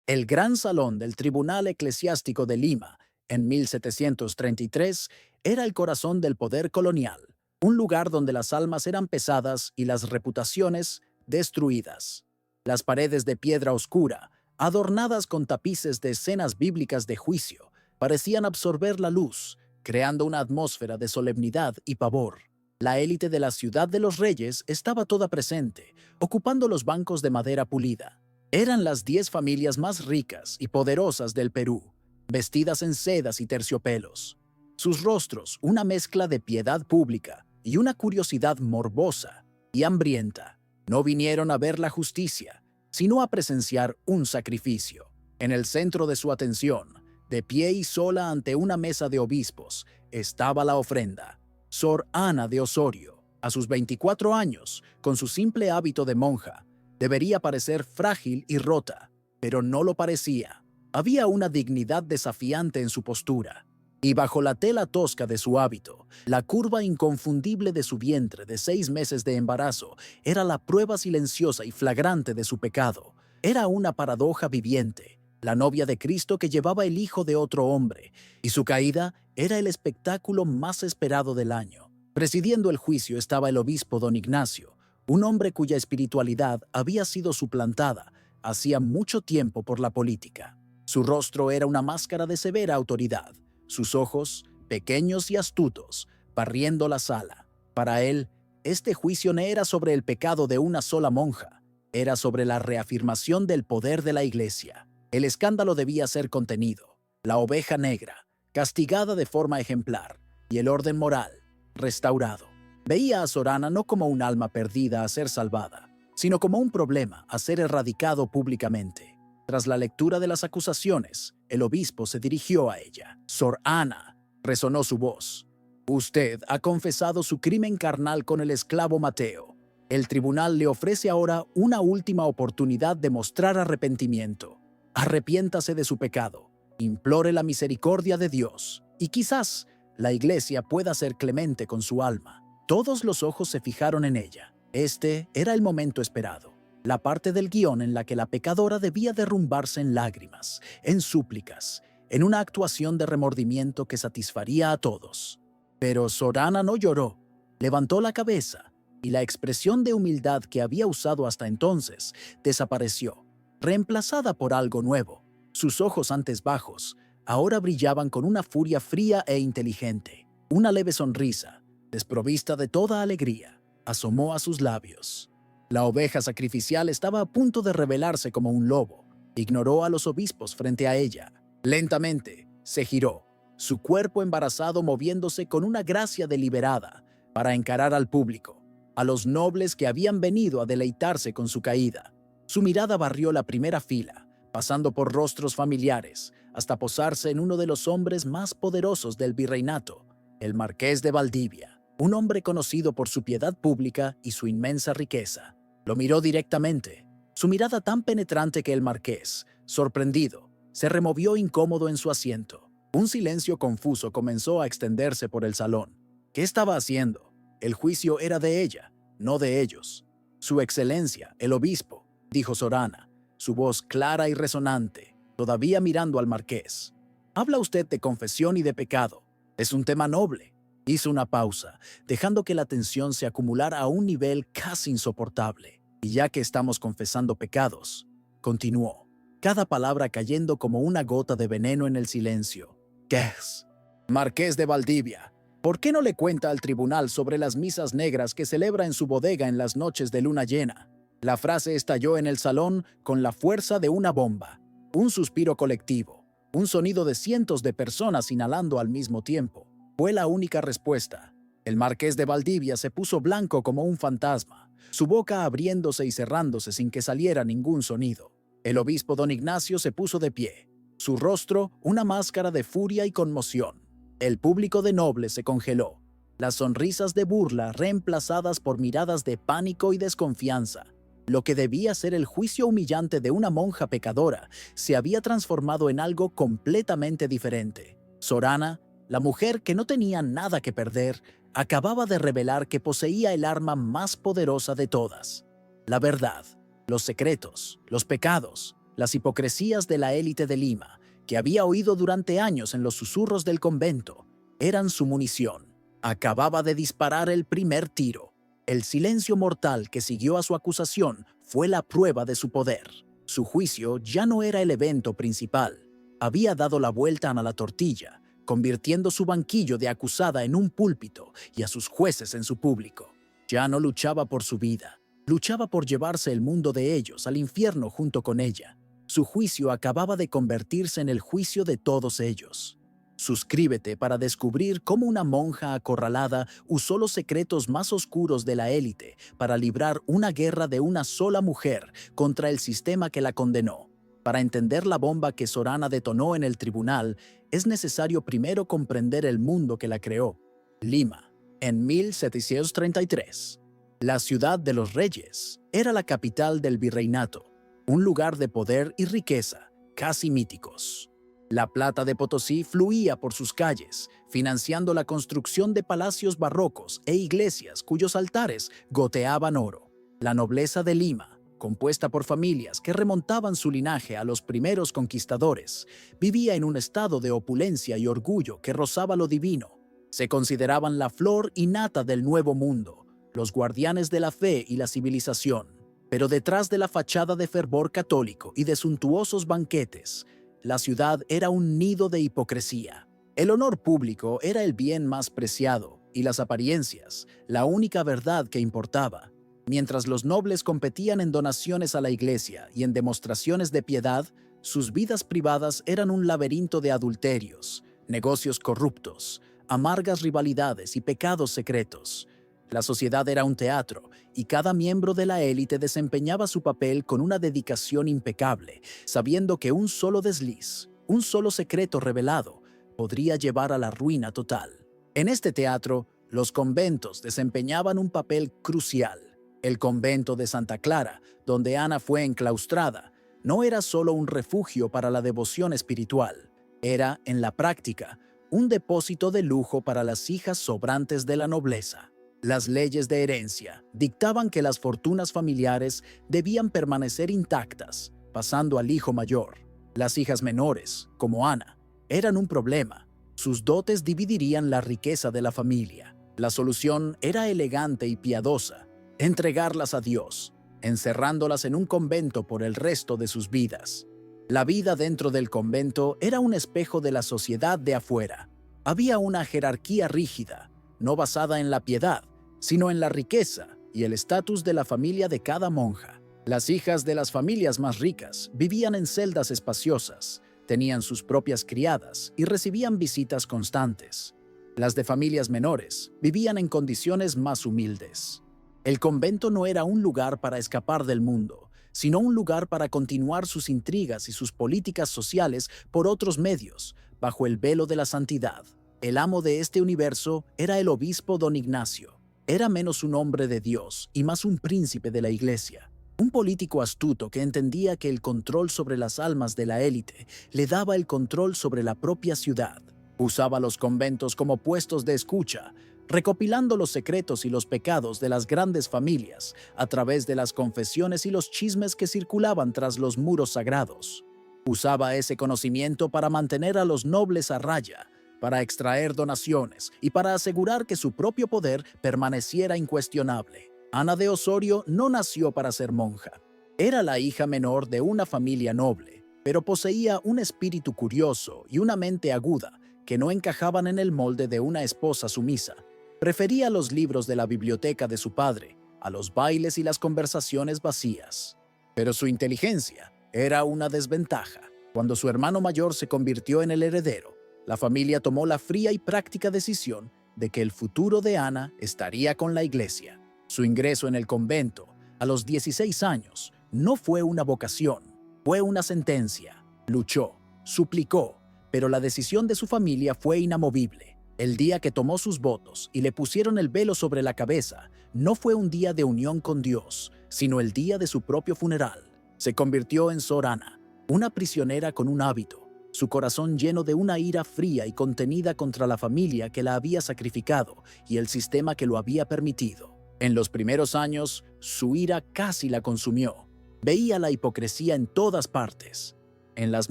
El Gran Salón del Tribunal Eclesiástico de Lima, en 1733, era el corazón del poder colonial, un lugar donde las almas eran pesadas y las reputaciones destruidas. Las paredes de piedra oscura, adornadas con tapices de escenas bíblicas de juicio, parecían absorber la luz, creando una atmósfera de solemnidad y pavor. La élite de la ciudad de los reyes estaba toda presente, ocupando los bancos de madera pulida. Eran las 10 familias más ricas y poderosas del Perú, vestidas en sedas y terciopelos. Sus rostros, una mezcla de piedad pública y una curiosidad morbosa y hambrienta, no vinieron a ver la justicia, sino a presenciar un sacrificio. En el centro de su atención, de pie y sola ante una mesa de obispos, estaba la ofrenda. Sor Ana de Osorio, a sus 24 años, con su simple hábito de monja, debería parecer frágil y rota, pero no lo parecía. Había una dignidad desafiante en su postura, y bajo la tela tosca de su hábito, la curva inconfundible de su vientre de 6 meses de embarazo era la prueba silenciosa y flagrante de su pecado. Era una paradoja viviente, la novia de Cristo que llevaba el hijo de otro hombre, y su caída era el espectáculo más esperado del año. Presidiendo el juicio estaba el obispo don Ignacio, un hombre cuya espiritualidad había sido suplantada hacía mucho tiempo por la política. Su rostro era una máscara de severa autoridad, sus ojos, pequeños y astutos, barriendo la sala. Para él, este juicio no era sobre el pecado de una sola monja, era sobre la reafirmación del poder de la Iglesia. El escándalo debía ser contenido, la oveja negra, castigada de forma ejemplar, y el orden moral, restaurado. Veía a Sor Ana no como un alma perdida a ser salvada, sino como un problema a ser erradicado públicamente. Tras la lectura de las acusaciones, el obispo se dirigió a ella. «Sor Ana», resonó su voz, «usted ha confesado su crimen carnal con el esclavo Mateo. El tribunal le ofrece ahora una última oportunidad de mostrar arrepentimiento. Arrepiéntase de su pecado, implore la misericordia de Dios, y quizás la Iglesia pueda ser clemente con su alma». Todos los ojos se fijaron en ella. Este era el momento esperado, la parte del guión en la que la pecadora debía derrumbarse en lágrimas, en súplicas, en una actuación de remordimiento que satisfaría a todos. Pero Sor Ana no lloró, levantó la cabeza y la expresión de humildad que había usado hasta entonces desapareció, reemplazada por algo nuevo. Sus ojos antes bajos ahora brillaban con una furia fría e inteligente. Una leve sonrisa, desprovista de toda alegría, asomó a sus labios. La oveja sacrificial estaba a punto de rebelarse como un lobo. Ignoró a los obispos frente a ella. Lentamente se giró, su cuerpo embarazado moviéndose con una gracia deliberada para encarar al público, a los nobles que habían venido a deleitarse con su caída. Su mirada barrió la primera fila, pasando por rostros familiares, hasta posarse en uno de los hombres más poderosos del virreinato, el Marqués de Valdivia, un hombre conocido por su piedad pública y su inmensa riqueza. Lo miró directamente, su mirada tan penetrante que el marqués, sorprendido, se removió incómodo en su asiento. Un silencio confuso comenzó a extenderse por el salón. ¿Qué estaba haciendo? El juicio era de ella, no de ellos. «Su excelencia, el obispo», dijo Sor Ana, su voz clara y resonante, todavía mirando al marqués. «Habla usted de confesión y de pecado. Es un tema noble». Hizo una pausa, dejando que la tensión se acumulara a un nivel casi insoportable. «Y ya que estamos confesando pecados», continuó, cada palabra cayendo como una gota de veneno en el silencio. «¿Qué es? Marqués de Valdivia, ¿por qué no le cuenta al tribunal sobre las misas negras que celebra en su bodega en las noches de luna llena?» La frase estalló en el salón con la fuerza de una bomba. Un suspiro colectivo, un sonido de cientos de personas inhalando al mismo tiempo. Fue la única respuesta. El marqués de Valdivia se puso blanco como un fantasma, su boca abriéndose y cerrándose sin que saliera ningún sonido. El obispo don Ignacio se puso de pie, su rostro una máscara de furia y conmoción. El público de nobles se congeló, las sonrisas de burla reemplazadas por miradas de pánico y desconfianza. Lo que debía ser el juicio humillante de una monja pecadora se había transformado en algo completamente diferente. Sor Ana, la mujer que no tenía nada que perder, acababa de revelar que poseía el arma más poderosa de todas: la verdad, los secretos, los pecados, las hipocresías de la élite de Lima, que había oído durante años en los susurros del convento, eran su munición. Acababa de disparar el primer tiro. El silencio mortal que siguió a su acusación fue la prueba de su poder. Su juicio ya no era el evento principal. Había dado la vuelta a la tortilla, convirtiendo su banquillo de acusada en un púlpito y a sus jueces en su público. Ya no luchaba por su vida, luchaba por llevarse el mundo de ellos al infierno junto con ella. Su juicio acababa de convertirse en el juicio de todos ellos. Suscríbete para descubrir cómo una monja acorralada usó los secretos más oscuros de la élite para librar una guerra de una sola mujer contra el sistema que la condenó. Para entender la bomba que Sorana detonó en el tribunal, es necesario primero comprender el mundo que la creó. Lima, en 1733. La ciudad de los reyes era la capital del virreinato, un lugar de poder y riqueza, casi míticos. La plata de Potosí fluía por sus calles, financiando la construcción de palacios barrocos e iglesias cuyos altares goteaban oro. La nobleza de Lima, compuesta por familias que remontaban su linaje a los primeros conquistadores, vivía en un estado de opulencia y orgullo que rozaba lo divino. Se consideraban la flor y nata del nuevo mundo, los guardianes de la fe y la civilización. Pero detrás de la fachada de fervor católico y de suntuosos banquetes, la ciudad era un nido de hipocresía. El honor público era el bien más preciado y las apariencias, la única verdad que importaba. Mientras los nobles competían en donaciones a la iglesia y en demostraciones de piedad, sus vidas privadas eran un laberinto de adulterios, negocios corruptos, amargas rivalidades y pecados secretos. La sociedad era un teatro, y cada miembro de la élite desempeñaba su papel con una dedicación impecable, sabiendo que un solo desliz, un solo secreto revelado, podría llevar a la ruina total. En este teatro, los conventos desempeñaban un papel crucial. El convento de Santa Clara, donde Ana fue enclaustrada, no era solo un refugio para la devoción espiritual, era, en la práctica, un depósito de lujo para las hijas sobrantes de la nobleza. Las leyes de herencia dictaban que las fortunas familiares debían permanecer intactas, pasando al hijo mayor. Las hijas menores, como Ana, eran un problema. Sus dotes dividirían la riqueza de la familia. La solución era elegante y piadosa: entregarlas a Dios, encerrándolas en un convento por el resto de sus vidas. La vida dentro del convento era un espejo de la sociedad de afuera. Había una jerarquía rígida, no basada en la piedad, sino en la riqueza y el estatus de la familia de cada monja. Las hijas de las familias más ricas vivían en celdas espaciosas, tenían sus propias criadas y recibían visitas constantes. Las de familias menores vivían en condiciones más humildes. El convento no era un lugar para escapar del mundo, sino un lugar para continuar sus intrigas y sus políticas sociales por otros medios, bajo el velo de la santidad. El amo de este universo era el obispo don Ignacio. Era menos un hombre de Dios y más un príncipe de la iglesia. Un político astuto que entendía que el control sobre las almas de la élite le daba el control sobre la propia ciudad. Usaba los conventos como puestos de escucha, recopilando los secretos y los pecados de las grandes familias a través de las confesiones y los chismes que circulaban tras los muros sagrados. Usaba ese conocimiento para mantener a los nobles a raya, para extraer donaciones y para asegurar que su propio poder permaneciera incuestionable. Ana de Osorio no nació para ser monja. Era la hija menor de una familia noble, pero poseía un espíritu curioso y una mente aguda que no encajaban en el molde de una esposa sumisa. Prefería los libros de la biblioteca de su padre a los bailes y las conversaciones vacías. Pero su inteligencia era una desventaja. Cuando su hermano mayor se convirtió en el heredero, la familia tomó la fría y práctica decisión de que el futuro de Ana estaría con la iglesia. Su ingreso en el convento, a los 16 años, no fue una vocación, fue una sentencia. Luchó, suplicó, pero la decisión de su familia fue inamovible. El día que tomó sus votos y le pusieron el velo sobre la cabeza, no fue un día de unión con Dios, sino el día de su propio funeral. Se convirtió en Sor Ana, una prisionera con un hábito, su corazón lleno de una ira fría y contenida contra la familia que la había sacrificado y el sistema que lo había permitido. En los primeros años, su ira casi la consumió. Veía la hipocresía en todas partes. En las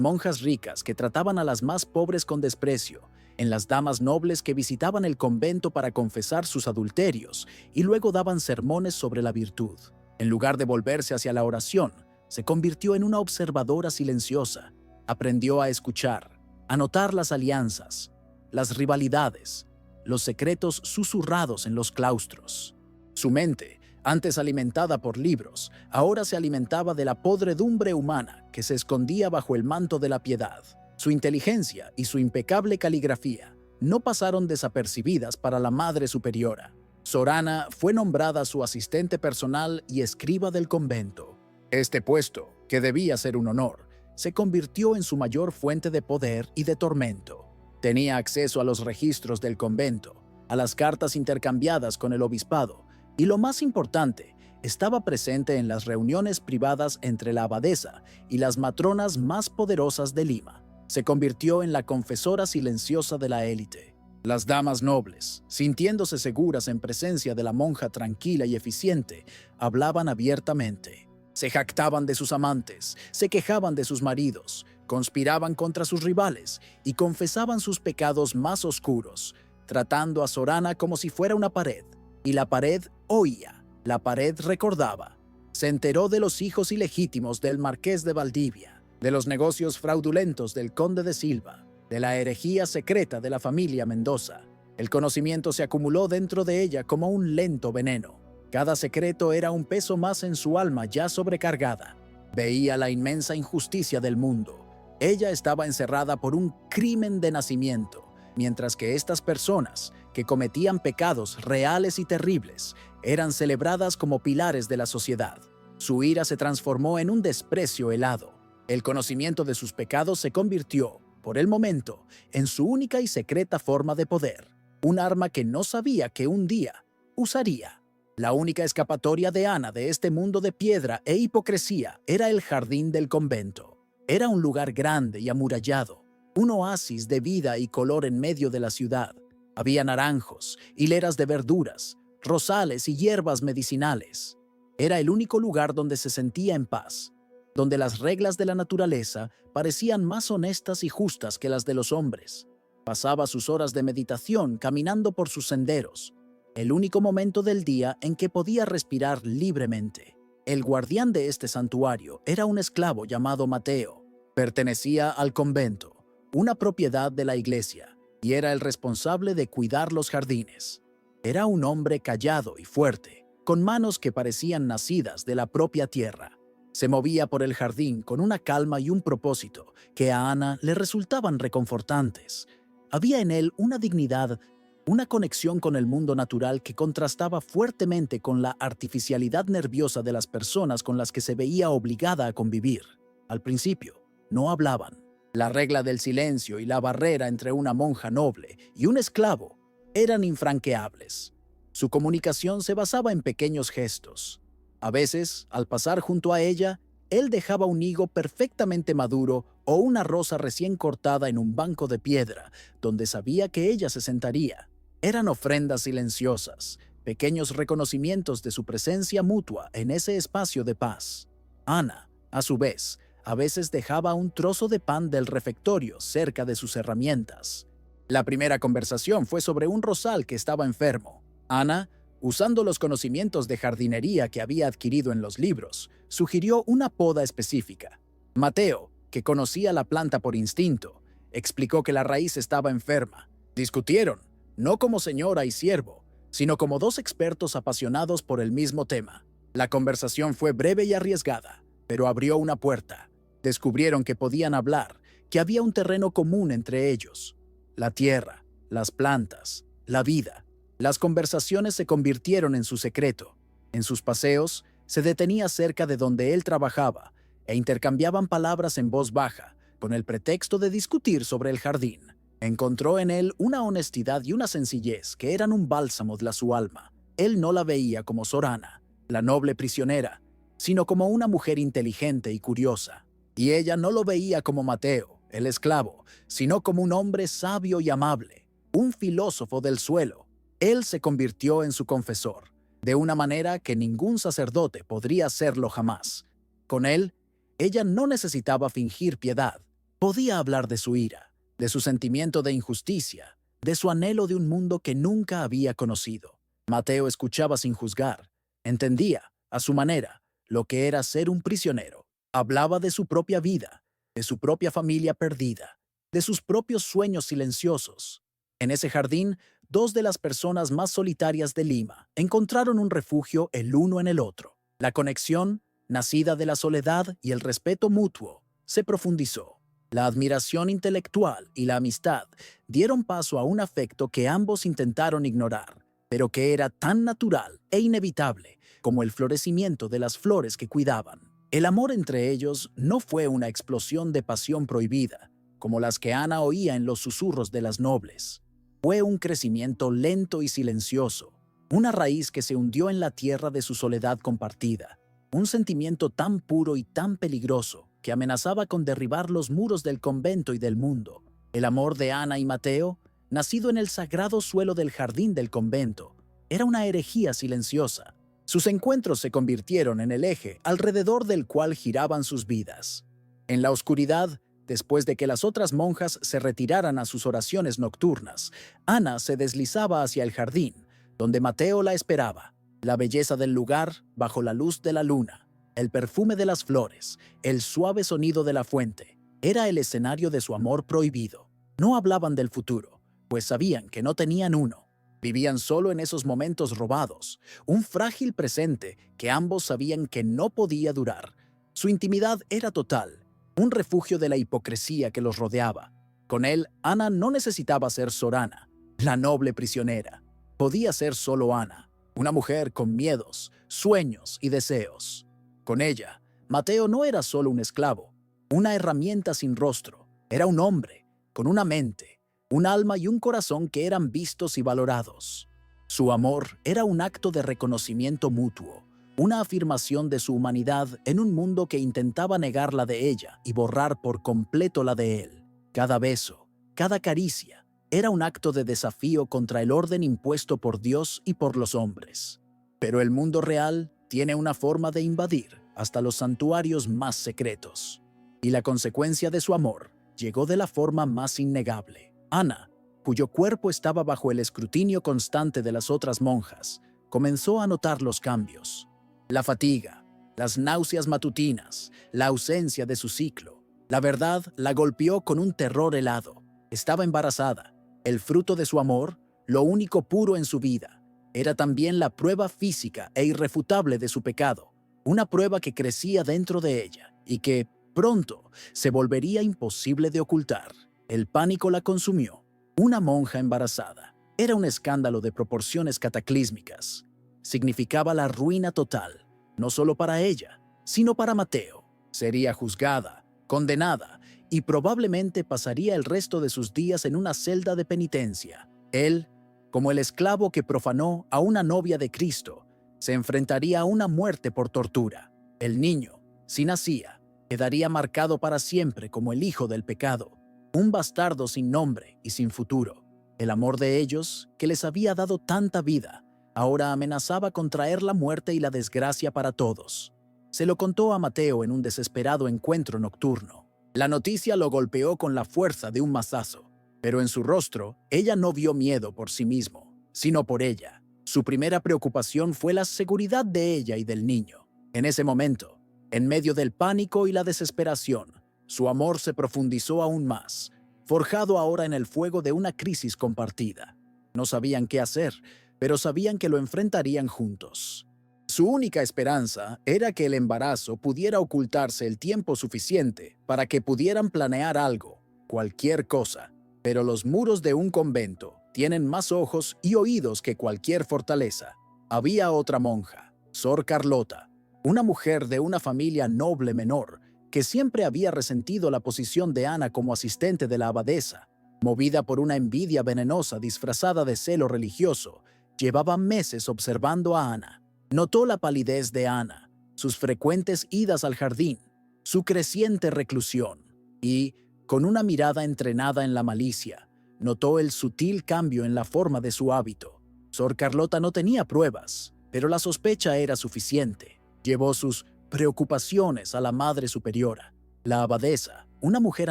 monjas ricas que trataban a las más pobres con desprecio, en las damas nobles que visitaban el convento para confesar sus adulterios y luego daban sermones sobre la virtud. En lugar de volverse hacia la oración, se convirtió en una observadora silenciosa. Aprendió a escuchar, a notar las alianzas, las rivalidades, los secretos susurrados en los claustros. Su mente, antes alimentada por libros, ahora se alimentaba de la podredumbre humana que se escondía bajo el manto de la piedad. Su inteligencia y su impecable caligrafía no pasaron desapercibidas para la Madre Superiora. Sorana fue nombrada su asistente personal y escriba del convento. Este puesto, que debía ser un honor, se convirtió en su mayor fuente de poder y de tormento. Tenía acceso a los registros del convento, a las cartas intercambiadas con el obispado, y lo más importante, estaba presente en las reuniones privadas entre la abadesa y las matronas más poderosas de Lima. Se convirtió en la confesora silenciosa de la élite. Las damas nobles, sintiéndose seguras en presencia de la monja tranquila y eficiente, hablaban abiertamente. Se jactaban de sus amantes, se quejaban de sus maridos, conspiraban contra sus rivales y confesaban sus pecados más oscuros, tratando a Sorana como si fuera una pared. Y la pared oía, la pared recordaba. Se enteró de los hijos ilegítimos del marqués de Valdivia, de los negocios fraudulentos del conde de Silva, de la herejía secreta de la familia Mendoza. El conocimiento se acumuló dentro de ella como un lento veneno. Cada secreto era un peso más en su alma ya sobrecargada. Veía la inmensa injusticia del mundo. Ella estaba encerrada por un crimen de nacimiento, mientras que estas personas, que cometían pecados reales y terribles, eran celebradas como pilares de la sociedad. Su ira se transformó en un desprecio helado. El conocimiento de sus pecados se convirtió, por el momento, en su única y secreta forma de poder, un arma que no sabía que un día usaría. La única escapatoria de Ana de este mundo de piedra e hipocresía era el jardín del convento. Era un lugar grande y amurallado, un oasis de vida y color en medio de la ciudad. Había naranjos, hileras de verduras, rosales y hierbas medicinales. Era el único lugar donde se sentía en paz, donde las reglas de la naturaleza parecían más honestas y justas que las de los hombres. Pasaba sus horas de meditación caminando por sus senderos, el único momento del día en que podía respirar libremente. El guardián de este santuario era un esclavo llamado Mateo. Pertenecía al convento, una propiedad de la iglesia, y era el responsable de cuidar los jardines. Era un hombre callado y fuerte, con manos que parecían nacidas de la propia tierra. Se movía por el jardín con una calma y un propósito que a Ana le resultaban reconfortantes. Había en él una dignidad, una conexión con el mundo natural que contrastaba fuertemente con la artificialidad nerviosa de las personas con las que se veía obligada a convivir. Al principio, no hablaban. La regla del silencio y la barrera entre una monja noble y un esclavo eran infranqueables. Su comunicación se basaba en pequeños gestos. A veces, al pasar junto a ella, él dejaba un higo perfectamente maduro o una rosa recién cortada en un banco de piedra, donde sabía que ella se sentaría. Eran ofrendas silenciosas, pequeños reconocimientos de su presencia mutua en ese espacio de paz. Ana, a su vez, a veces dejaba un trozo de pan del refectorio cerca de sus herramientas. La primera conversación fue sobre un rosal que estaba enfermo. Ana, usando los conocimientos de jardinería que había adquirido en los libros, sugirió una poda específica. Mateo, que conocía la planta por instinto, explicó que la raíz estaba enferma. Discutieron, no como señora y siervo, sino como dos expertos apasionados por el mismo tema. La conversación fue breve y arriesgada, pero abrió una puerta. Descubrieron que podían hablar, que había un terreno común entre ellos: la tierra, las plantas, la vida. Las conversaciones se convirtieron en su secreto. En sus paseos, se detenía cerca de donde él trabajaba e intercambiaban palabras en voz baja, con el pretexto de discutir sobre el jardín. Encontró en él una honestidad y una sencillez que eran un bálsamo de su alma. Él no la veía como Sorana, la noble prisionera, sino como una mujer inteligente y curiosa. Y ella no lo veía como Mateo, el esclavo, sino como un hombre sabio y amable, un filósofo del suelo. Él se convirtió en su confesor, de una manera que ningún sacerdote podría hacerlo jamás. Con él, ella no necesitaba fingir piedad. Podía hablar de su ira, de su sentimiento de injusticia, de su anhelo de un mundo que nunca había conocido. Mateo escuchaba sin juzgar. Entendía, a su manera, lo que era ser un prisionero. Hablaba de su propia vida, de su propia familia perdida, de sus propios sueños silenciosos. En ese jardín, dos de las personas más solitarias de Lima encontraron un refugio el uno en el otro. La conexión, nacida de la soledad y el respeto mutuo, se profundizó. La admiración intelectual y la amistad dieron paso a un afecto que ambos intentaron ignorar, pero que era tan natural e inevitable como el florecimiento de las flores que cuidaban. El amor entre ellos no fue una explosión de pasión prohibida, como las que Ana oía en los susurros de las nobles. Fue un crecimiento lento y silencioso, una raíz que se hundió en la tierra de su soledad compartida, un sentimiento tan puro y tan peligroso que amenazaba con derribar los muros del convento y del mundo. El amor de Ana y Mateo, nacido en el sagrado suelo del jardín del convento, era una herejía silenciosa. Sus encuentros se convirtieron en el eje alrededor del cual giraban sus vidas. En la oscuridad, después de que las otras monjas se retiraran a sus oraciones nocturnas, Ana se deslizaba hacia el jardín, donde Mateo la esperaba. La belleza del lugar, bajo la luz de la luna, el perfume de las flores, el suave sonido de la fuente, era el escenario de su amor prohibido. No hablaban del futuro, pues sabían que no tenían uno. Vivían solo en esos momentos robados, un frágil presente que ambos sabían que no podía durar. Su intimidad era total, un refugio de la hipocresía que los rodeaba. Con él, Ana no necesitaba ser Sorana, la noble prisionera. Podía ser solo Ana, una mujer con miedos, sueños y deseos. Con ella, Mateo no era solo un esclavo, una herramienta sin rostro. Era un hombre, con una mente, un alma y un corazón que eran vistos y valorados. Su amor era un acto de reconocimiento mutuo, una afirmación de su humanidad en un mundo que intentaba negar la de ella y borrar por completo la de él. Cada beso, cada caricia, era un acto de desafío contra el orden impuesto por Dios y por los hombres. Pero el mundo real tiene una forma de invadir hasta los santuarios más secretos. Y la consecuencia de su amor llegó de la forma más innegable. Ana, cuyo cuerpo estaba bajo el escrutinio constante de las otras monjas, comenzó a notar los cambios. La fatiga, las náuseas matutinas, la ausencia de su ciclo. La verdad la golpeó con un terror helado. Estaba embarazada. El fruto de su amor, lo único puro en su vida, era también la prueba física e irrefutable de su pecado, una prueba que crecía dentro de ella y que, pronto, se volvería imposible de ocultar. El pánico la consumió. Una monja embarazada. Era un escándalo de proporciones cataclísmicas. Significaba la ruina total, no solo para ella, sino para Mateo. Sería juzgada, condenada, y probablemente pasaría el resto de sus días en una celda de penitencia. Él, como el esclavo que profanó a una novia de Cristo, se enfrentaría a una muerte por tortura. El niño, si nacía, quedaría marcado para siempre como el hijo del pecado, un bastardo sin nombre y sin futuro. El amor de ellos, que les había dado tanta vida, ahora amenazaba con traer la muerte y la desgracia para todos. Se lo contó a Mateo en un desesperado encuentro nocturno. La noticia lo golpeó con la fuerza de un mazazo, pero en su rostro ella no vio miedo por sí mismo, sino por ella. Su primera preocupación fue la seguridad de ella y del niño. En ese momento, en medio del pánico y la desesperación, su amor se profundizó aún más, forjado ahora en el fuego de una crisis compartida. No sabían qué hacer, pero sabían que lo enfrentarían juntos. Su única esperanza era que el embarazo pudiera ocultarse el tiempo suficiente para que pudieran planear algo, cualquier cosa. Pero los muros de un convento tienen más ojos y oídos que cualquier fortaleza. Había otra monja, Sor Carlota, una mujer de una familia noble menor, que siempre había resentido la posición de Ana como asistente de la abadesa. Movida por una envidia venenosa disfrazada de celo religioso, llevaba meses observando a Ana. Notó la palidez de Ana, sus frecuentes idas al jardín, su creciente reclusión y, con una mirada entrenada en la malicia, notó el sutil cambio en la forma de su hábito. Sor Carlota no tenía pruebas, pero la sospecha era suficiente. Llevó sus preocupaciones a la Madre Superiora. La abadesa, una mujer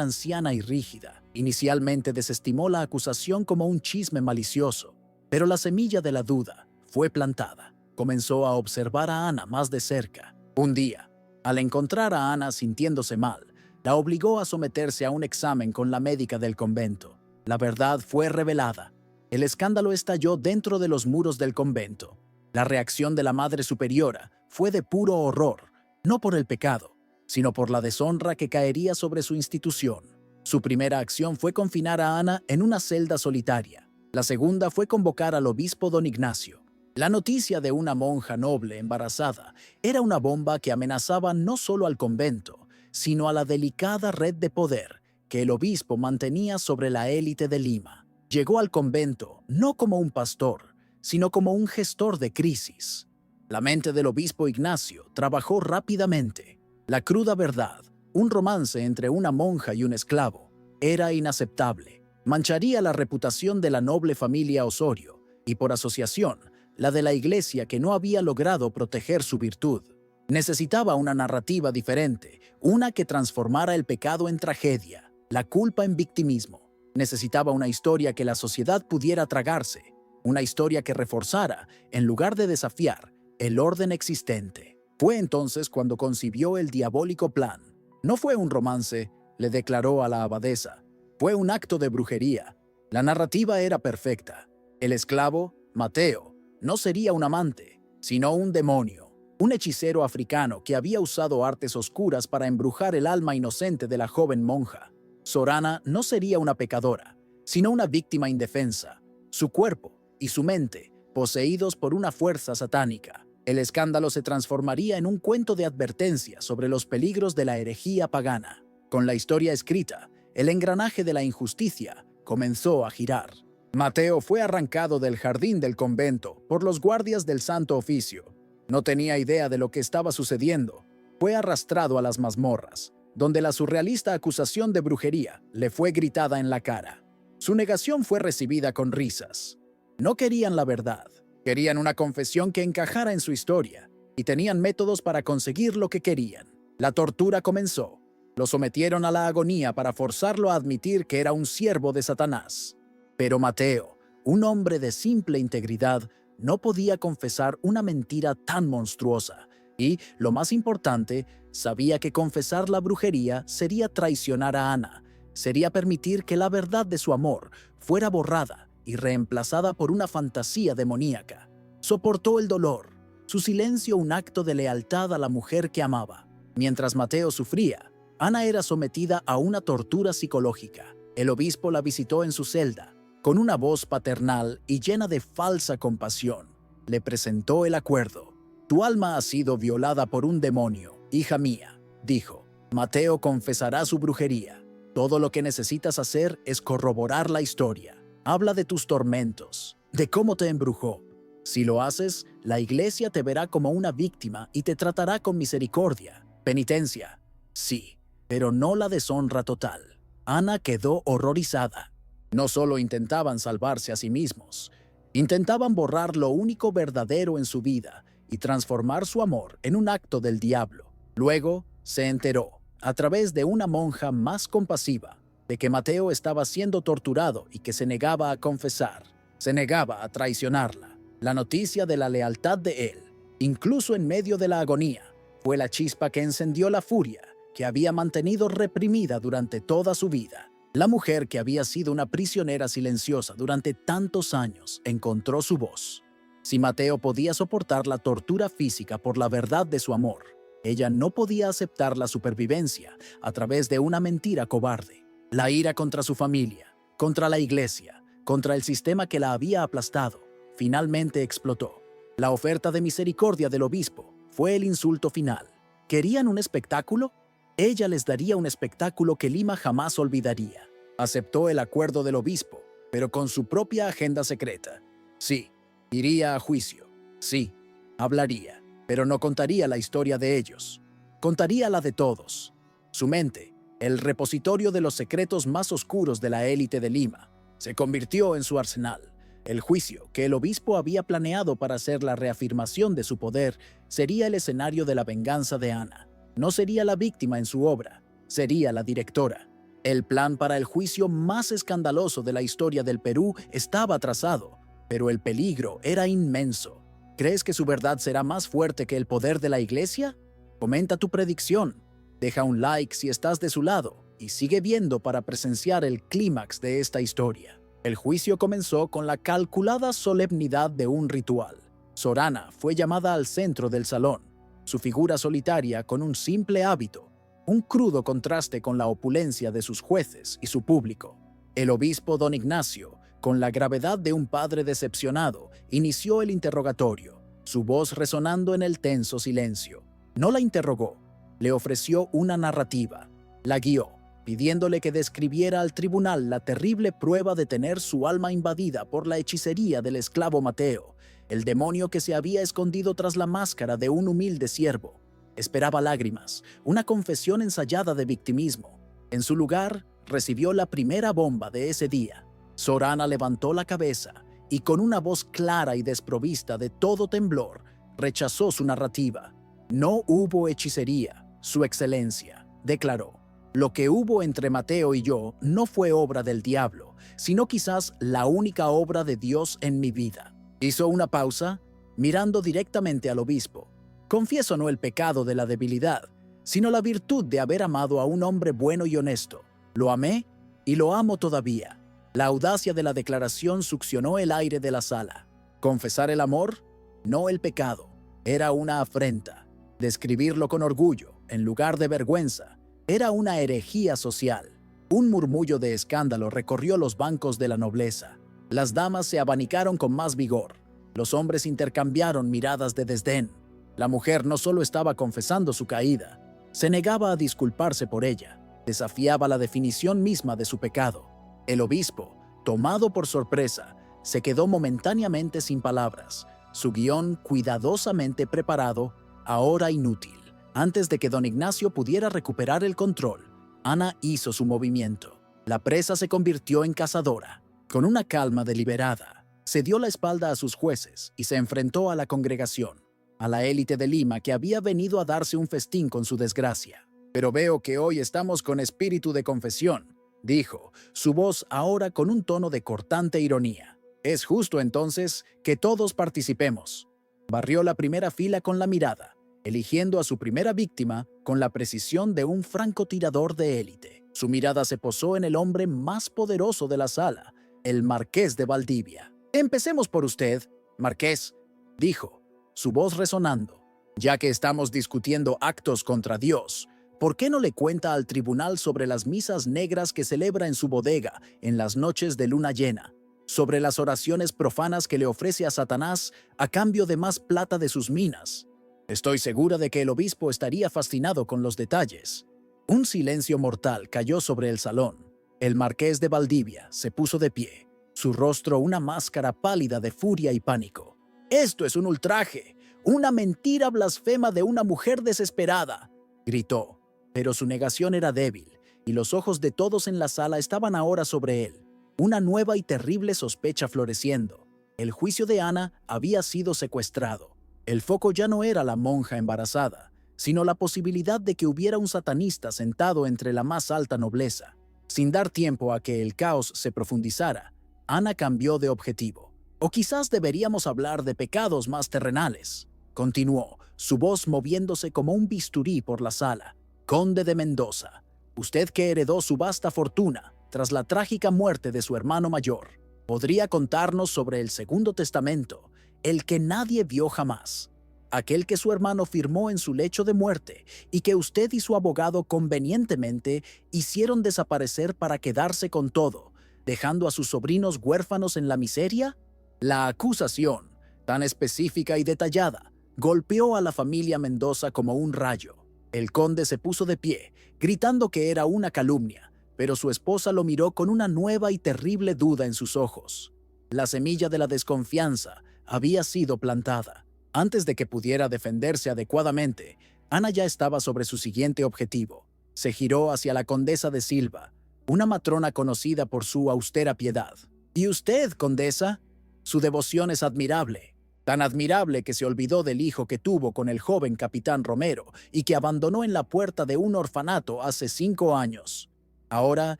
anciana y rígida, inicialmente desestimó la acusación como un chisme malicioso, pero la semilla de la duda fue plantada. Comenzó a observar a Ana más de cerca. Un día, al encontrar a Ana sintiéndose mal, la obligó a someterse a un examen con la médica del convento. La verdad fue revelada. El escándalo estalló dentro de los muros del convento. La reacción de la Madre Superiora fue de puro horror, no por el pecado, sino por la deshonra que caería sobre su institución. Su primera acción fue confinar a Ana en una celda solitaria. La segunda fue convocar al obispo don Ignacio. La noticia de una monja noble embarazada era una bomba que amenazaba no solo al convento, sino a la delicada red de poder que el obispo mantenía sobre la élite de Lima. Llegó al convento no como un pastor, sino como un gestor de crisis. La mente del obispo Ignacio trabajó rápidamente. La cruda verdad, un romance entre una monja y un esclavo, era inaceptable. Mancharía la reputación de la noble familia Osorio y, por asociación, la de la iglesia que no había logrado proteger su virtud. Necesitaba una narrativa diferente, una que transformara el pecado en tragedia, la culpa en victimismo. Necesitaba una historia que la sociedad pudiera tragarse, una historia que reforzara, en lugar de desafiar, el orden existente. Fue entonces cuando concibió el diabólico plan. No fue un romance, le declaró a la abadesa. Fue un acto de brujería. La narrativa era perfecta. El esclavo, Mateo, no sería un amante, sino un demonio, un hechicero africano que había usado artes oscuras para embrujar el alma inocente de la joven monja. Sorana no sería una pecadora, sino una víctima indefensa. Su cuerpo y su mente, poseídos por una fuerza satánica. El escándalo se transformaría en un cuento de advertencia sobre los peligros de la herejía pagana. Con la historia escrita, el engranaje de la injusticia comenzó a girar. Mateo fue arrancado del jardín del convento por los guardias del Santo Oficio. No tenía idea de lo que estaba sucediendo. Fue arrastrado a las mazmorras, donde la surrealista acusación de brujería le fue gritada en la cara. Su negación fue recibida con risas. No querían la verdad, querían una confesión que encajara en su historia, y tenían métodos para conseguir lo que querían. La tortura comenzó. Lo sometieron a la agonía para forzarlo a admitir que era un siervo de Satanás. Pero Mateo, un hombre de simple integridad, no podía confesar una mentira tan monstruosa y, lo más importante, sabía que confesar la brujería sería traicionar a Ana, sería permitir que la verdad de su amor fuera borrada y reemplazada por una fantasía demoníaca. Soportó el dolor, su silencio un acto de lealtad a la mujer que amaba. Mientras Mateo sufría, Ana era sometida a una tortura psicológica. El obispo la visitó en su celda. Con una voz paternal y llena de falsa compasión, le presentó el acuerdo. «Tu alma ha sido violada por un demonio, hija mía», dijo. «Mateo confesará su brujería. Todo lo que necesitas hacer es corroborar la historia. Habla de tus tormentos, de cómo te embrujó. Si lo haces, la iglesia te verá como una víctima y te tratará con misericordia. Penitencia, sí, pero no la deshonra total». Ana quedó horrorizada. No solo intentaban salvarse a sí mismos, intentaban borrar lo único verdadero en su vida y transformar su amor en un acto del diablo. Luego se enteró, a través de una monja más compasiva, de que Mateo estaba siendo torturado y que se negaba a confesar, se negaba a traicionarla. La noticia de la lealtad de él, incluso en medio de la agonía, fue la chispa que encendió la furia que había mantenido reprimida durante toda su vida. La mujer que había sido una prisionera silenciosa durante tantos años encontró su voz. Si Mateo podía soportar la tortura física por la verdad de su amor, ella no podía aceptar la supervivencia a través de una mentira cobarde. La ira contra su familia, contra la iglesia, contra el sistema que la había aplastado, finalmente explotó. La oferta de misericordia del obispo fue el insulto final. ¿Querían un espectáculo? Ella les daría un espectáculo que Lima jamás olvidaría. Aceptó el acuerdo del obispo, pero con su propia agenda secreta. Sí, iría a juicio. Sí, hablaría, pero no contaría la historia de ellos. Contaría la de todos. Su mente, el repositorio de los secretos más oscuros de la élite de Lima, se convirtió en su arsenal. El juicio, que el obispo había planeado para hacer la reafirmación de su poder, sería el escenario de la venganza de Ana. No sería la víctima en su obra, sería la directora. El plan para el juicio más escandaloso de la historia del Perú estaba trazado, pero el peligro era inmenso. ¿Crees que su verdad será más fuerte que el poder de la Iglesia? Comenta tu predicción, deja un like si estás de su lado y sigue viendo para presenciar el clímax de esta historia. El juicio comenzó con la calculada solemnidad de un ritual. Sorana fue llamada al centro del salón, su figura solitaria con un simple hábito, un crudo contraste con la opulencia de sus jueces y su público. El obispo don Ignacio, con la gravedad de un padre decepcionado, inició el interrogatorio, su voz resonando en el tenso silencio. No la interrogó, le ofreció una narrativa, la guió, pidiéndole que describiera al tribunal la terrible prueba de tener su alma invadida por la hechicería del esclavo Mateo, el demonio que se había escondido tras la máscara de un humilde siervo. Esperaba lágrimas, una confesión ensayada de victimismo. En su lugar, recibió la primera bomba de ese día. Sorana levantó la cabeza y con una voz clara y desprovista de todo temblor, rechazó su narrativa. No hubo hechicería, Su Excelencia, declaró. Lo que hubo entre Mateo y yo no fue obra del diablo, sino quizás la única obra de Dios en mi vida. Hizo una pausa, mirando directamente al obispo. Confieso no el pecado de la debilidad, sino la virtud de haber amado a un hombre bueno y honesto. Lo amé y lo amo todavía. La audacia de la declaración succionó el aire de la sala. Confesar el amor, no el pecado, era una afrenta. Describirlo con orgullo, en lugar de vergüenza, era una herejía social. Un murmullo de escándalo recorrió los bancos de la nobleza. Las damas se abanicaron con más vigor. Los hombres intercambiaron miradas de desdén. La mujer no solo estaba confesando su caída, se negaba a disculparse por ella, desafiaba la definición misma de su pecado. El obispo, tomado por sorpresa, se quedó momentáneamente sin palabras, su guión cuidadosamente preparado, ahora inútil. Antes de que don Ignacio pudiera recuperar el control, Ana hizo su movimiento. La presa se convirtió en cazadora. Con una calma deliberada, se dio la espalda a sus jueces y se enfrentó a la congregación, a la élite de Lima que había venido a darse un festín con su desgracia. «Pero veo que hoy estamos con espíritu de confesión», dijo, su voz ahora con un tono de cortante ironía. «Es justo entonces que todos participemos». Barrió la primera fila con la mirada, eligiendo a su primera víctima con la precisión de un francotirador de élite. Su mirada se posó en el hombre más poderoso de la sala, el Marqués de Valdivia. «Empecemos por usted, Marqués», dijo, su voz resonando. «Ya que estamos discutiendo actos contra Dios, ¿por qué no le cuenta al tribunal sobre las misas negras que celebra en su bodega en las noches de luna llena? Sobre las oraciones profanas que le ofrece a Satanás a cambio de más plata de sus minas?» Estoy segura de que el obispo estaría fascinado con los detalles. Un silencio mortal cayó sobre el salón. El Marqués de Valdivia se puso de pie, su rostro una máscara pálida de furia y pánico. «Esto es un ultraje, una mentira blasfema de una mujer desesperada», gritó. Pero su negación era débil, y los ojos de todos en la sala estaban ahora sobre él. Una nueva y terrible sospecha floreciendo. El juicio de Ana había sido secuestrado. El foco ya no era la monja embarazada, sino la posibilidad de que hubiera un satanista sentado entre la más alta nobleza. Sin dar tiempo a que el caos se profundizara, Ana cambió de objetivo. «O quizás deberíamos hablar de pecados más terrenales», continuó, su voz moviéndose como un bisturí por la sala. «Conde de Mendoza, usted que heredó su vasta fortuna tras la trágica muerte de su hermano mayor, ¿podría contarnos sobre el Segundo Testamento, el que nadie vio jamás? Aquel que su hermano firmó en su lecho de muerte y que usted y su abogado convenientemente hicieron desaparecer para quedarse con todo, dejando a sus sobrinos huérfanos en la miseria?» La acusación, tan específica y detallada, golpeó a la familia Mendoza como un rayo. El conde se puso de pie, gritando que era una calumnia, pero su esposa lo miró con una nueva y terrible duda en sus ojos. La semilla de la desconfianza había sido plantada. Antes de que pudiera defenderse adecuadamente, Ana ya estaba sobre su siguiente objetivo. Se giró hacia la condesa de Silva, una matrona conocida por su austera piedad. «¿Y usted, condesa?», Su devoción es admirable, tan admirable que se olvidó del hijo que tuvo con el joven capitán Romero y que abandonó en la puerta de un orfanato hace 5 años. Ahora,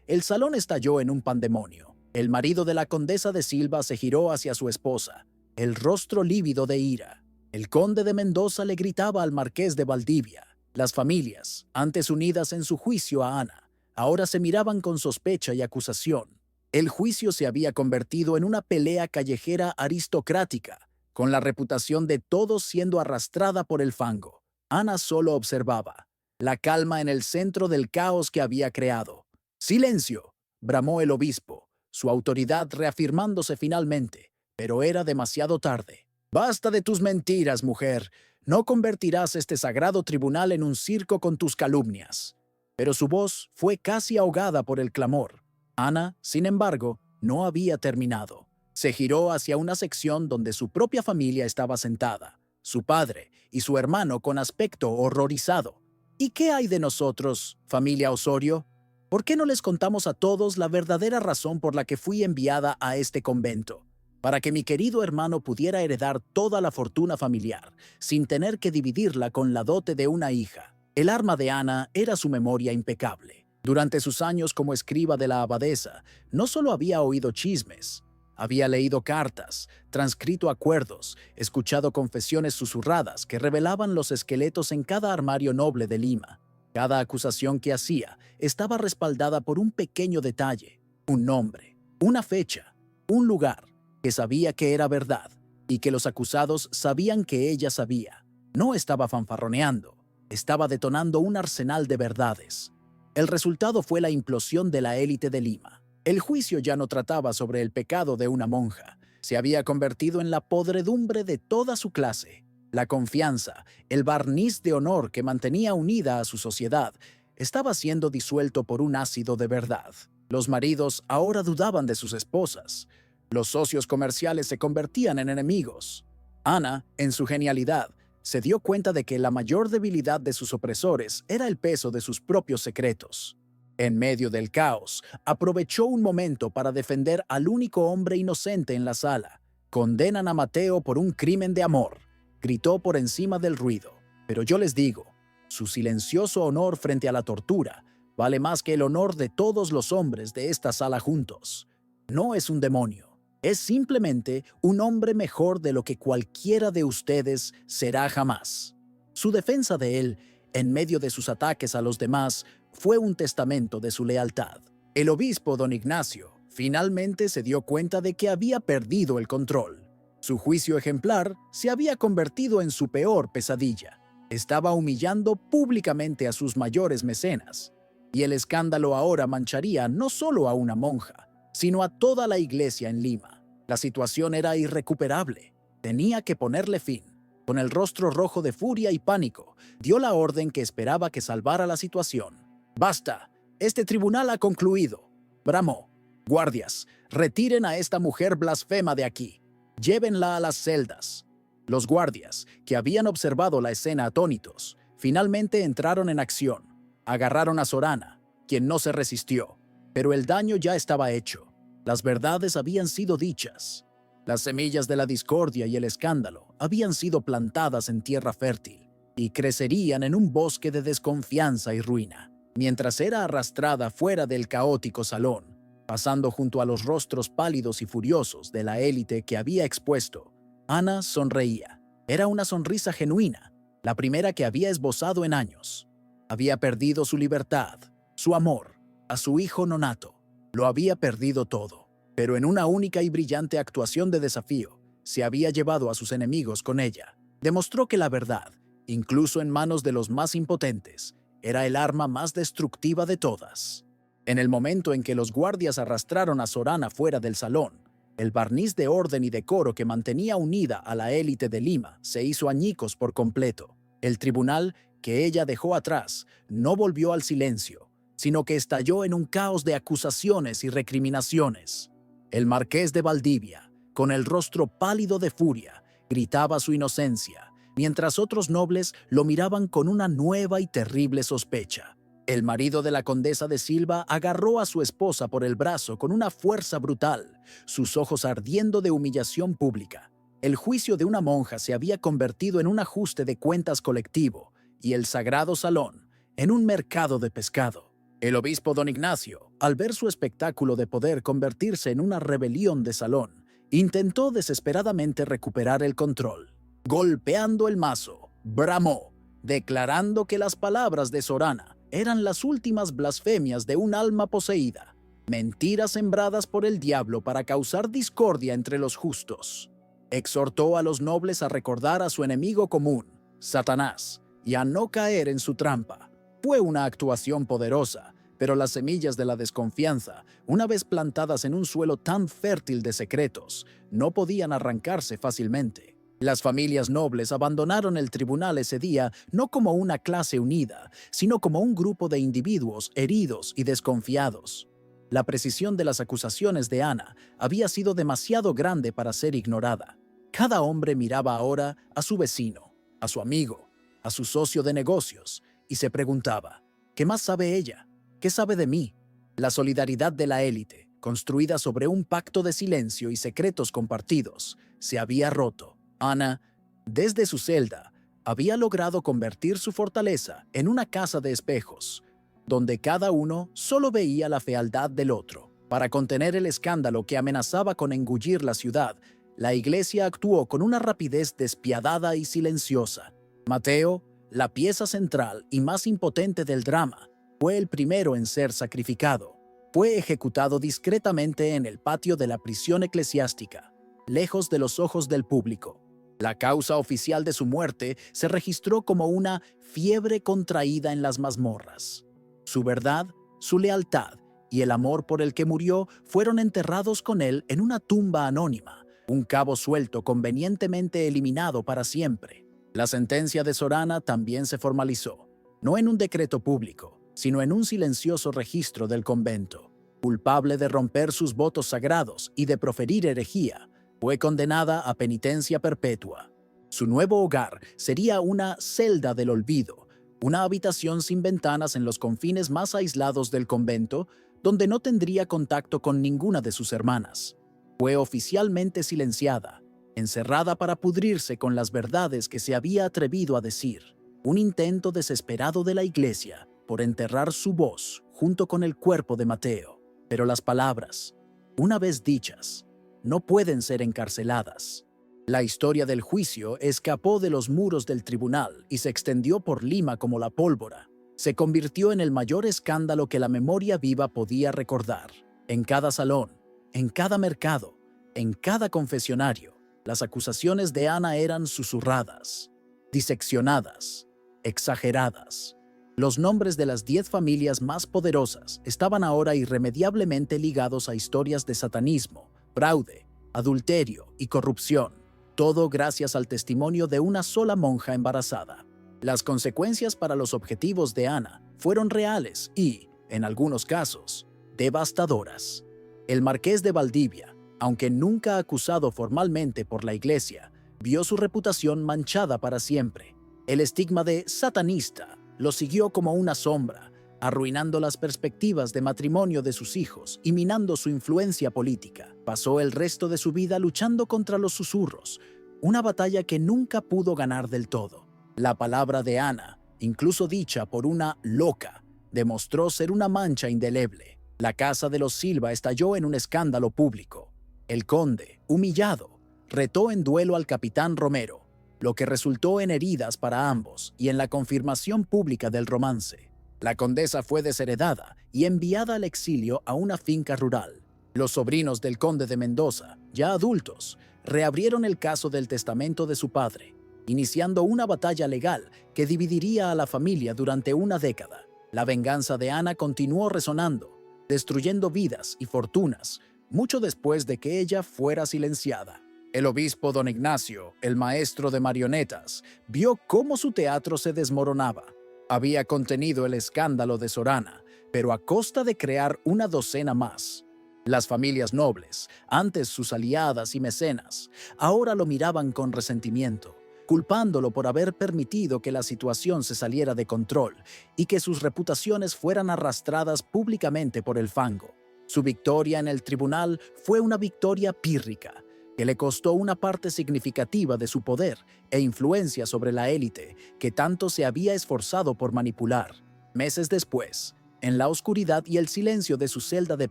el salón estalló en un pandemonio. El marido de la condesa de Silva se giró hacia su esposa, el rostro lívido de ira. El conde de Mendoza le gritaba al marqués de Valdivia. Las familias, antes unidas en su juicio a Ana, ahora se miraban con sospecha y acusación. El juicio se había convertido en una pelea callejera aristocrática, con la reputación de todos siendo arrastrada por el fango. Ana solo observaba, la calma en el centro del caos que había creado. ¡Silencio!, bramó el obispo, su autoridad reafirmándose finalmente, pero era demasiado tarde. «Basta de tus mentiras, mujer. No convertirás este sagrado tribunal en un circo con tus calumnias». Pero su voz fue casi ahogada por el clamor. Ana, sin embargo, no había terminado. Se giró hacia una sección donde su propia familia estaba sentada, su padre y su hermano con aspecto horrorizado. «¿Y qué hay de nosotros, familia Osorio? ¿Por qué no les contamos a todos la verdadera razón por la que fui enviada a este convento? Para que mi querido hermano pudiera heredar toda la fortuna familiar, sin tener que dividirla con la dote de una hija». El arma de Ana era su memoria impecable. Durante sus años como escriba de la abadesa, no solo había oído chismes, había leído cartas, transcrito acuerdos, escuchado confesiones susurradas que revelaban los esqueletos en cada armario noble de Lima. Cada acusación que hacía estaba respaldada por un pequeño detalle, un nombre, una fecha, un lugar, que sabía que era verdad y que los acusados sabían que ella sabía. No estaba fanfarroneando, estaba detonando un arsenal de verdades. El resultado fue la implosión de la élite de Lima. El juicio ya no trataba sobre el pecado de una monja, se había convertido en la podredumbre de toda su clase. La confianza, el barniz de honor que mantenía unida a su sociedad, estaba siendo disuelto por un ácido de verdad. Los maridos ahora dudaban de sus esposas. Los socios comerciales se convertían en enemigos. Ana, en su genialidad, se dio cuenta de que la mayor debilidad de sus opresores era el peso de sus propios secretos. En medio del caos, aprovechó un momento para defender al único hombre inocente en la sala. «Condenan a Mateo por un crimen de amor», gritó por encima del ruido. «Pero yo les digo, su silencioso honor frente a la tortura vale más que el honor de todos los hombres de esta sala juntos. No es un demonio. Es simplemente un hombre mejor de lo que cualquiera de ustedes será jamás». Su defensa de él, en medio de sus ataques a los demás, fue un testamento de su lealtad. El obispo don Ignacio finalmente se dio cuenta de que había perdido el control. Su juicio ejemplar se había convertido en su peor pesadilla. Estaba humillando públicamente a sus mayores mecenas. Y el escándalo ahora mancharía no solo a una monja, sino a toda la iglesia en Lima. La situación era irrecuperable. Tenía que ponerle fin. Con el rostro rojo de furia y pánico, dio la orden que esperaba que salvara la situación. «Basta, este tribunal ha concluido», bramó. «Guardias, retiren a esta mujer blasfema de aquí. Llévenla a las celdas». Los guardias, que habían observado la escena atónitos, finalmente entraron en acción. Agarraron a Sorana, quien no se resistió. Pero el daño ya estaba hecho. Las verdades habían sido dichas. Las semillas de la discordia y el escándalo habían sido plantadas en tierra fértil y crecerían en un bosque de desconfianza y ruina. Mientras era arrastrada fuera del caótico salón, pasando junto a los rostros pálidos y furiosos de la élite que había expuesto, Ana sonreía. Era una sonrisa genuina, la primera que había esbozado en años. Había perdido su libertad, su amor, a su hijo nonato. Lo había perdido todo, pero en una única y brillante actuación de desafío, se había llevado a sus enemigos con ella. Demostró que la verdad, incluso en manos de los más impotentes, era el arma más destructiva de todas. En el momento en que los guardias arrastraron a Sorana fuera del salón, el barniz de orden y decoro que mantenía unida a la élite de Lima se hizo añicos por completo. El tribunal, que ella dejó atrás, no volvió al silencio, sino que estalló en un caos de acusaciones y recriminaciones. El marqués de Valdivia, con el rostro pálido de furia, gritaba su inocencia, mientras otros nobles lo miraban con una nueva y terrible sospecha. El marido de la condesa de Silva agarró a su esposa por el brazo con una fuerza brutal, sus ojos ardiendo de humillación pública. El juicio de una monja se había convertido en un ajuste de cuentas colectivo y el sagrado salón en un mercado de pescado. El obispo don Ignacio, al ver su espectáculo de poder convertirse en una rebelión de salón, intentó desesperadamente recuperar el control. Golpeando el mazo, bramó, declarando que las palabras de Sorana eran las últimas blasfemias de un alma poseída, mentiras sembradas por el diablo para causar discordia entre los justos. Exhortó a los nobles a recordar a su enemigo común, Satanás, y a no caer en su trampa. Fue una actuación poderosa, pero las semillas de la desconfianza, una vez plantadas en un suelo tan fértil de secretos, no podían arrancarse fácilmente. Las familias nobles abandonaron el tribunal ese día no como una clase unida, sino como un grupo de individuos heridos y desconfiados. La precisión de las acusaciones de Ana había sido demasiado grande para ser ignorada. Cada hombre miraba ahora a su vecino, a su amigo, a su socio de negocios, y se preguntaba, ¿qué más sabe ella? ¿Qué sabe de mí? La solidaridad de la élite, construida sobre un pacto de silencio y secretos compartidos, se había roto. Ana, desde su celda, había logrado convertir su fortaleza en una casa de espejos, donde cada uno solo veía la fealdad del otro. Para contener el escándalo que amenazaba con engullir la ciudad, la iglesia actuó con una rapidez despiadada y silenciosa. Mateo, la pieza central y más impotente del drama, fue el primero en ser sacrificado. Fue ejecutado discretamente en el patio de la prisión eclesiástica, lejos de los ojos del público. La causa oficial de su muerte se registró como una fiebre contraída en las mazmorras. Su verdad, su lealtad y el amor por el que murió fueron enterrados con él en una tumba anónima, un cabo suelto convenientemente eliminado para siempre. La sentencia de Sorana también se formalizó, no en un decreto público, sino en un silencioso registro del convento. Culpable de romper sus votos sagrados y de proferir herejía, fue condenada a penitencia perpetua. Su nuevo hogar sería una celda del olvido, una habitación sin ventanas en los confines más aislados del convento, donde no tendría contacto con ninguna de sus hermanas. Fue oficialmente silenciada, encerrada para pudrirse con las verdades que se había atrevido a decir. Un intento desesperado de la iglesia por enterrar su voz junto con el cuerpo de Mateo. Pero las palabras, una vez dichas, no pueden ser encarceladas. La historia del juicio escapó de los muros del tribunal y se extendió por Lima como la pólvora. Se convirtió en el mayor escándalo que la memoria viva podía recordar. En cada salón, en cada mercado, en cada confesionario, las acusaciones de Ana eran susurradas, diseccionadas, exageradas. Los nombres de las 10 familias más poderosas estaban ahora irremediablemente ligados a historias de satanismo, fraude, adulterio y corrupción, todo gracias al testimonio de una sola monja embarazada. Las consecuencias para los objetivos de Ana fueron reales y, en algunos casos, devastadoras. El marqués de Valdivia, aunque nunca acusado formalmente por la iglesia, vio su reputación manchada para siempre. El estigma de satanista lo siguió como una sombra, arruinando las perspectivas de matrimonio de sus hijos y minando su influencia política. Pasó el resto de su vida luchando contra los susurros, una batalla que nunca pudo ganar del todo. La palabra de Ana, incluso dicha por una loca, demostró ser una mancha indeleble. La casa de los Silva estalló en un escándalo público. El conde, humillado, retó en duelo al capitán Romero, lo que resultó en heridas para ambos y en la confirmación pública del romance. La condesa fue desheredada y enviada al exilio a una finca rural. Los sobrinos del conde de Mendoza, ya adultos, reabrieron el caso del testamento de su padre, iniciando una batalla legal que dividiría a la familia durante una década. La venganza de Ana continuó resonando, destruyendo vidas y fortunas, mucho después de que ella fuera silenciada. El obispo don Ignacio, el maestro de marionetas, vio cómo su teatro se desmoronaba. Había contenido el escándalo de Sorana, pero a costa de crear una docena más. Las familias nobles, antes sus aliadas y mecenas, ahora lo miraban con resentimiento, culpándolo por haber permitido que la situación se saliera de control y que sus reputaciones fueran arrastradas públicamente por el fango. Su victoria en el tribunal fue una victoria pírrica, que le costó una parte significativa de su poder e influencia sobre la élite que tanto se había esforzado por manipular. Meses después, en la oscuridad y el silencio de su celda de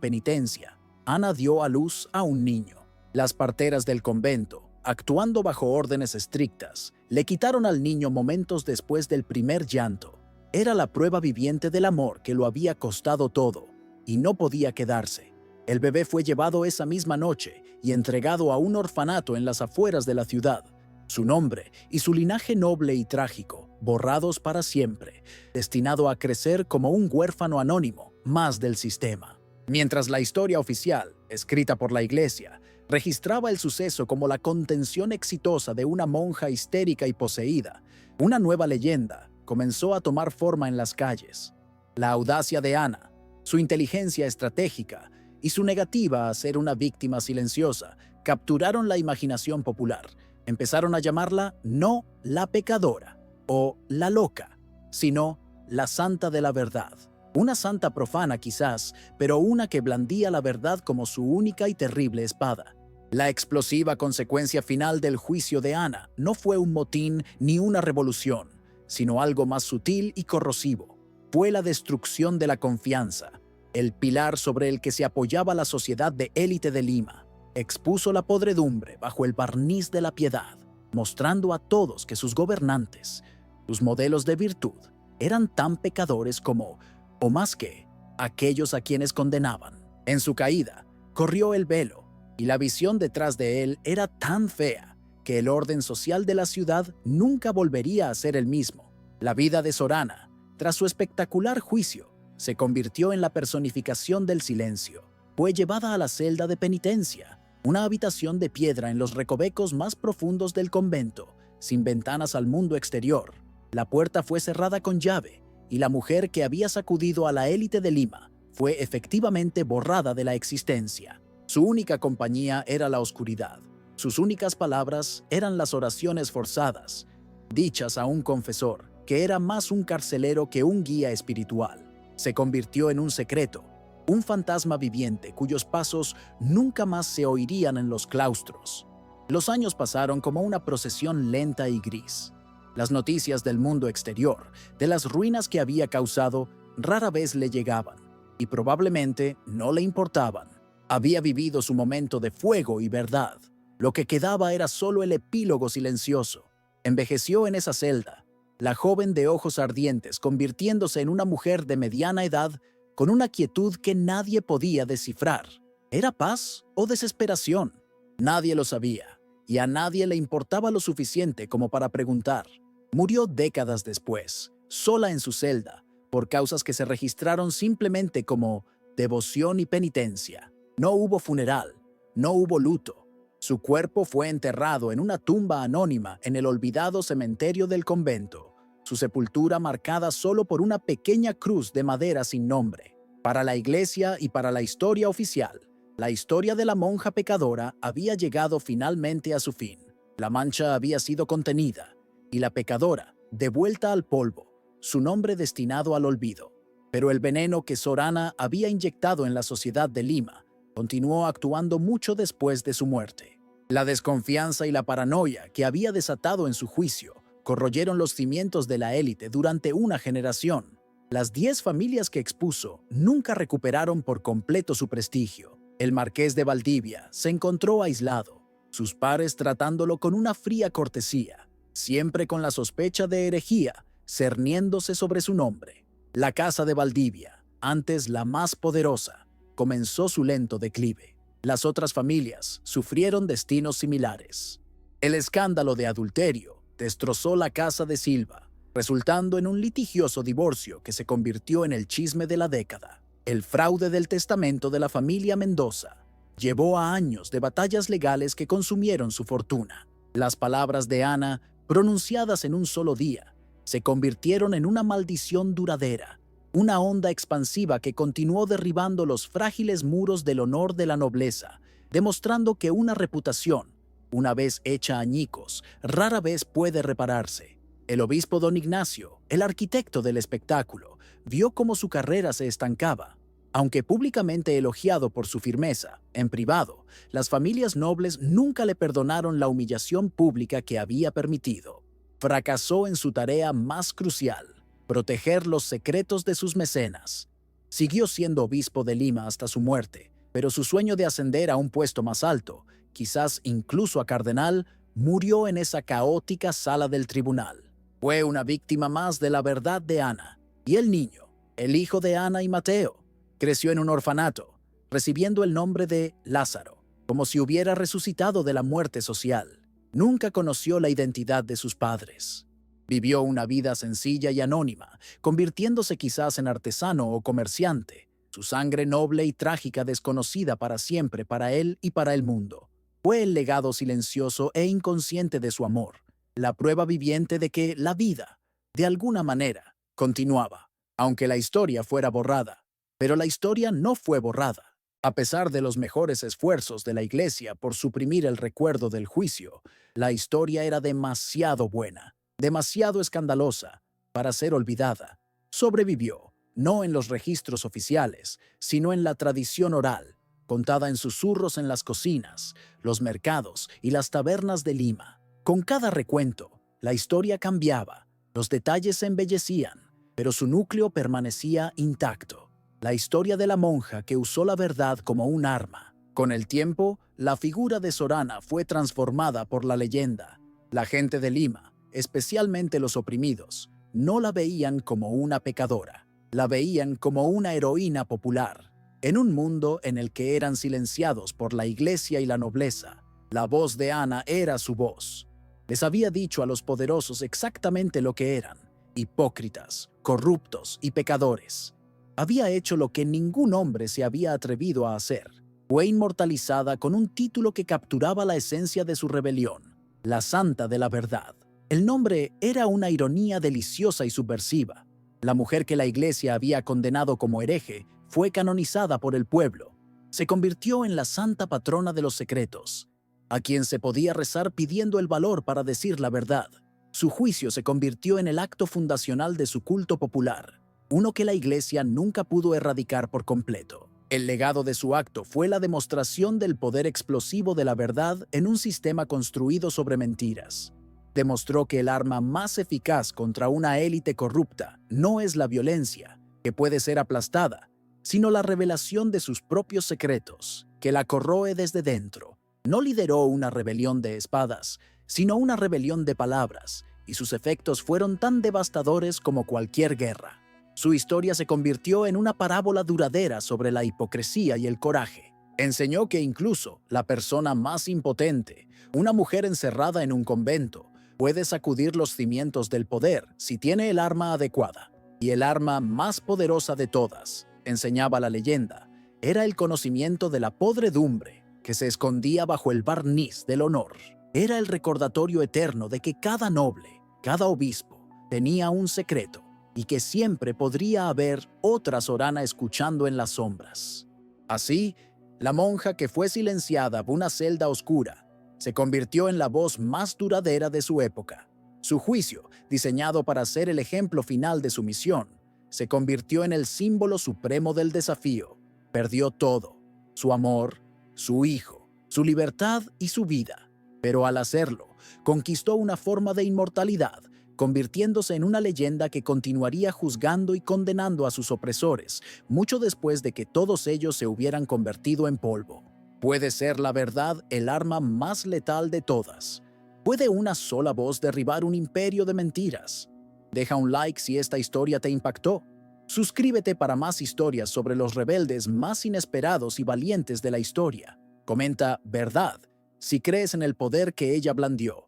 penitencia, Ana dio a luz a un niño. Las parteras del convento, actuando bajo órdenes estrictas, le quitaron al niño momentos después del primer llanto. Era la prueba viviente del amor que lo había costado todo, y no podía quedarse. El bebé fue llevado esa misma noche y entregado a un orfanato en las afueras de la ciudad. Su nombre y su linaje noble y trágico, borrados para siempre, destinado a crecer como un huérfano anónimo más del sistema. Mientras la historia oficial, escrita por la Iglesia, registraba el suceso como la contención exitosa de una monja histérica y poseída, una nueva leyenda comenzó a tomar forma en las calles. La audacia de Ana, su inteligencia estratégica y su negativa a ser una víctima silenciosa capturaron la imaginación popular. Empezaron a llamarla no la pecadora o la loca, sino la santa de la verdad. Una santa profana quizás, pero una que blandía la verdad como su única y terrible espada. La explosiva consecuencia final del juicio de Ana no fue un motín ni una revolución, sino algo más sutil y corrosivo. Fue la destrucción de la confianza, el pilar sobre el que se apoyaba la sociedad de élite de Lima. Expuso la podredumbre bajo el barniz de la piedad, mostrando a todos que sus gobernantes, sus modelos de virtud, eran tan pecadores como, o más que, aquellos a quienes condenaban. En su caída, corrió el velo, y la visión detrás de él era tan fea que el orden social de la ciudad nunca volvería a ser el mismo. La vida de Sorana, tras su espectacular juicio, se convirtió en la personificación del silencio. Fue llevada a la celda de penitencia, una habitación de piedra en los recovecos más profundos del convento, sin ventanas al mundo exterior. La puerta fue cerrada con llave, y la mujer que había sacudido a la élite de Lima fue efectivamente borrada de la existencia. Su única compañía era la oscuridad. Sus únicas palabras eran las oraciones forzadas, dichas a un confesor, que era más un carcelero que un guía espiritual. Se convirtió en un secreto, un fantasma viviente cuyos pasos nunca más se oirían en los claustros. Los años pasaron como una procesión lenta y gris. Las noticias del mundo exterior, de las ruinas que había causado, rara vez le llegaban, y probablemente no le importaban. Había vivido su momento de fuego y verdad. Lo que quedaba era solo el epílogo silencioso. Envejeció en esa celda, la joven de ojos ardientes convirtiéndose en una mujer de mediana edad con una quietud que nadie podía descifrar. ¿Era paz o desesperación? Nadie lo sabía, y a nadie le importaba lo suficiente como para preguntar. Murió décadas después, sola en su celda, por causas que se registraron simplemente como devoción y penitencia. No hubo funeral, no hubo luto. Su cuerpo fue enterrado en una tumba anónima en el olvidado cementerio del convento, su sepultura marcada solo por una pequeña cruz de madera sin nombre. Para la iglesia y para la historia oficial, la historia de la monja pecadora había llegado finalmente a su fin. La mancha había sido contenida, y la pecadora, devuelta al polvo, su nombre destinado al olvido. Pero el veneno que Sorana había inyectado en la sociedad de Lima continuó actuando mucho después de su muerte. La desconfianza y la paranoia que había desatado en su juicio corroyeron los cimientos de la élite durante una generación. Las 10 familias que expuso nunca recuperaron por completo su prestigio. El marqués de Valdivia se encontró aislado, sus pares tratándolo con una fría cortesía, siempre con la sospecha de herejía cerniéndose sobre su nombre. La casa de Valdivia, antes la más poderosa, comenzó su lento declive. Las otras familias sufrieron destinos similares. El escándalo de adulterio destrozó la casa de Silva, resultando en un litigioso divorcio que se convirtió en el chisme de la década. El fraude del testamento de la familia Mendoza llevó a años de batallas legales que consumieron su fortuna. Las palabras de Ana, pronunciadas en un solo día, se convirtieron en una maldición duradera, una onda expansiva que continuó derribando los frágiles muros del honor de la nobleza, demostrando que una reputación, Una vez hecha añicos, rara vez puede repararse. El obispo don Ignacio, el arquitecto del espectáculo, vio cómo su carrera se estancaba. Aunque públicamente elogiado por su firmeza, en privado, las familias nobles nunca le perdonaron la humillación pública que había permitido. Fracasó en su tarea más crucial, proteger los secretos de sus mecenas. Siguió siendo obispo de Lima hasta su muerte, pero su sueño de ascender a un puesto más alto, quizás incluso a cardenal, murió en esa caótica sala del tribunal. Fue una víctima más de la verdad de Ana. Y el niño, el hijo de Ana y Mateo, creció en un orfanato, recibiendo el nombre de Lázaro, como si hubiera resucitado de la muerte social. Nunca conoció la identidad de sus padres. Vivió una vida sencilla y anónima, convirtiéndose quizás en artesano o comerciante, su sangre noble y trágica desconocida para siempre para él y para el mundo. Fue el legado silencioso e inconsciente de su amor, la prueba viviente de que la vida, de alguna manera, continuaba, aunque la historia fuera borrada. Pero la historia no fue borrada. A pesar de los mejores esfuerzos de la Iglesia por suprimir el recuerdo del juicio, la historia era demasiado buena, demasiado escandalosa, para ser olvidada. Sobrevivió, no en los registros oficiales, sino en la tradición oral, contada en susurros en las cocinas, los mercados y las tabernas de Lima. Con cada recuento, la historia cambiaba, los detalles se embellecían, pero su núcleo permanecía intacto. La historia de la monja que usó la verdad como un arma. Con el tiempo, la figura de Sorana fue transformada por la leyenda. La gente de Lima, especialmente los oprimidos, no la veían como una pecadora, la veían como una heroína popular. En un mundo en el que eran silenciados por la iglesia y la nobleza, la voz de Ana era su voz. Les había dicho a los poderosos exactamente lo que eran: hipócritas, corruptos y pecadores. Había hecho lo que ningún hombre se había atrevido a hacer. Fue inmortalizada con un título que capturaba la esencia de su rebelión: la Santa de la Verdad. El nombre era una ironía deliciosa y subversiva. La mujer que la Iglesia había condenado como hereje fue canonizada por el pueblo. Se convirtió en la santa patrona de los secretos, a quien se podía rezar pidiendo el valor para decir la verdad. Su juicio se convirtió en el acto fundacional de su culto popular, uno que la Iglesia nunca pudo erradicar por completo. El legado de su acto fue la demostración del poder explosivo de la verdad en un sistema construido sobre mentiras. Demostró que el arma más eficaz contra una élite corrupta no es la violencia, que puede ser aplastada, sino la revelación de sus propios secretos, que la corroe desde dentro. No lideró una rebelión de espadas, sino una rebelión de palabras, y sus efectos fueron tan devastadores como cualquier guerra. Su historia se convirtió en una parábola duradera sobre la hipocresía y el coraje. Enseñó que incluso la persona más impotente, una mujer encerrada en un convento, puede sacudir los cimientos del poder si tiene el arma adecuada. Y el arma más poderosa de todas, enseñaba la leyenda, era el conocimiento de la podredumbre que se escondía bajo el barniz del honor. Era el recordatorio eterno de que cada noble, cada obispo, tenía un secreto, y que siempre podría haber otra Sorana escuchando en las sombras. Así, la monja que fue silenciada por una celda oscura se convirtió en la voz más duradera de su época. Su juicio, diseñado para ser el ejemplo final de su misión, se convirtió en el símbolo supremo del desafío. Perdió todo: su amor, su hijo, su libertad y su vida. Pero al hacerlo, conquistó una forma de inmortalidad, convirtiéndose en una leyenda que continuaría juzgando y condenando a sus opresores, mucho después de que todos ellos se hubieran convertido en polvo. ¿Puede ser la verdad el arma más letal de todas? ¿Puede una sola voz derribar un imperio de mentiras? Deja un like si esta historia te impactó. Suscríbete para más historias sobre los rebeldes más inesperados y valientes de la historia. Comenta "verdad" si crees en el poder que ella blandió.